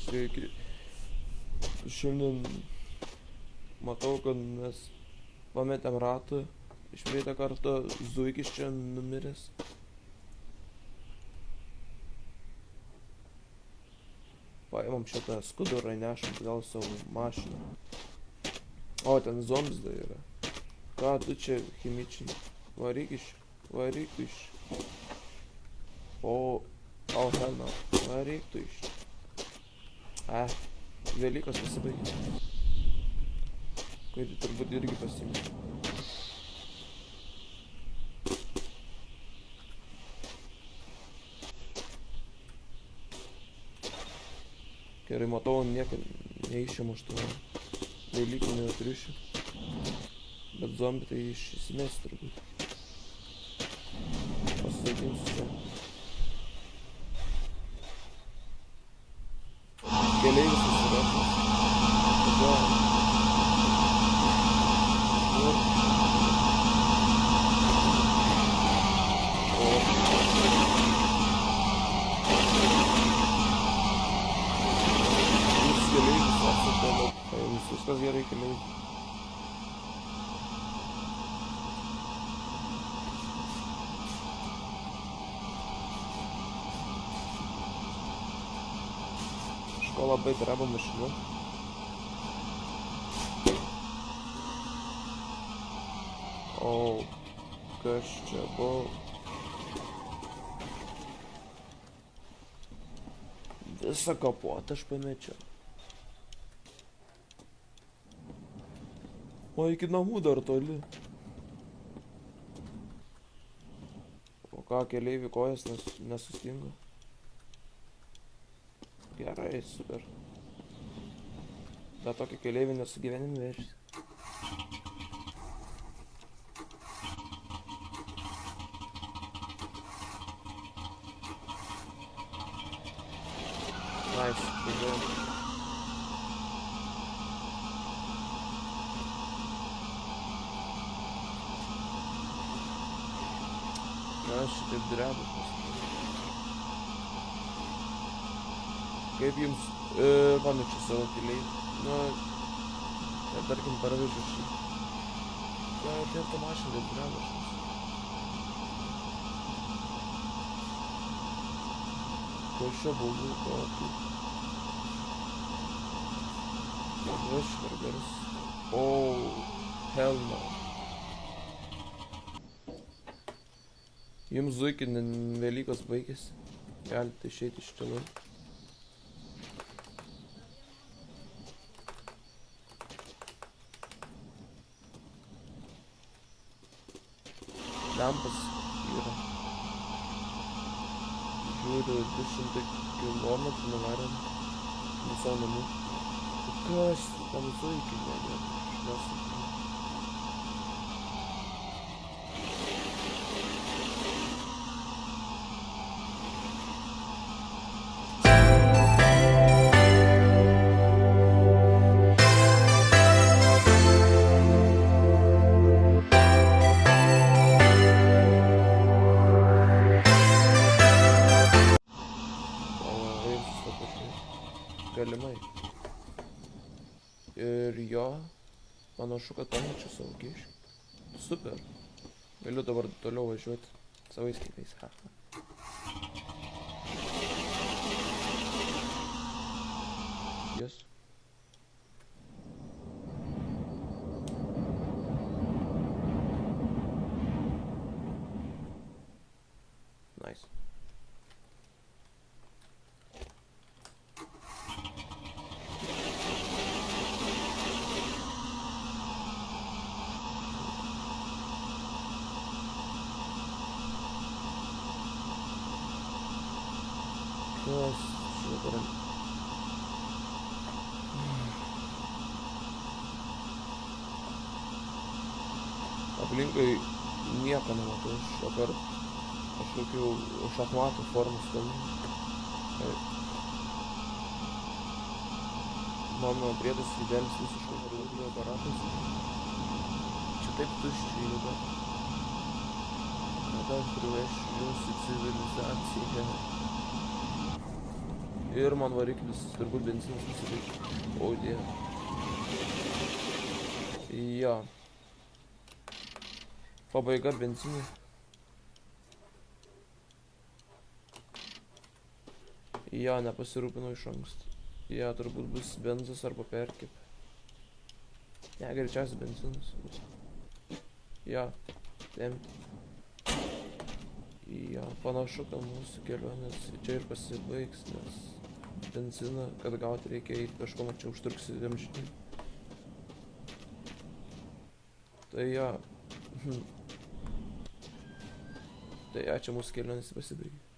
Sveiki. Šiandien matau, kad mes pametėm ratą. Iš praeitą kartą zuikis čia numiręs. Paimam šitą skudurą, nešam gal savo mašiną. O, ten zombis dar yra. Ką tu čia chimičinį? Varyk iš. O, hell no. Varyk tu iš. Velykas pasibaigė. Kurį turbūt irgi pasiimė. Gerai, matau, nieko neišėm už to velykinio triušio. Bet zombi tai išsimės turbūt. Pasisaikinsiu čia. Keleivis susirašęs. Viskas gerai, keliai. Kažko labai dreba mašina. O, kas čia buvo? Visą kapotą aš pamečiau. O iki namų dar toli. O ką, keleivių kojas nesustingo? Gerai, super. Bet tokį keleivį nesugyvenim vežti. Nice, važiuojam. Aš šitaip drebu. Kaip jums pamečiu savo keliai? Nu, tarkim, parvežiu šį. Tai ta mašina taip drebu aš. Kas čia buvo, ką tu? Višvargaras. Oh, hell no. Jums zuikin Velykos baigėsi. Galite išeiti iš čia. Lempas yra. Žiūriu 200 kilometrų nuvarėm nuo savo namų. Kas tam zuikin negali? Galimai. Ir jo, panašu, kad pamečiu savo kiškį. Super. Galiu dabar toliau važiuoti savais keliais. Yes. Nice. Kas čia dabar? Aplinkai nieko nematau, aš apart kažkokių šachmatų formų skalų. Mano priedas didelis visiškai parduotuvio aparatas. Čia taip tuščiai juda. Kada aš privešiu jūs į civilizaciją. Ir man variklis, turbūt benzinas nusipirkti. O, dieve. Jo. Pabaiga benzinui. Jo, nepasirūpinau iš anksto. Jo, turbūt bus benzas arba perkip. Ne, greičiausiai benzinas. Jo, temti. Jo, panašu, kad mūsų kelionės čia ir pasibaigs, nes benziną, kad gauti reikia eiti kažko, čia užtruks amžinai. Tai jo. Tai čia mūsų kelionės pasibaigė.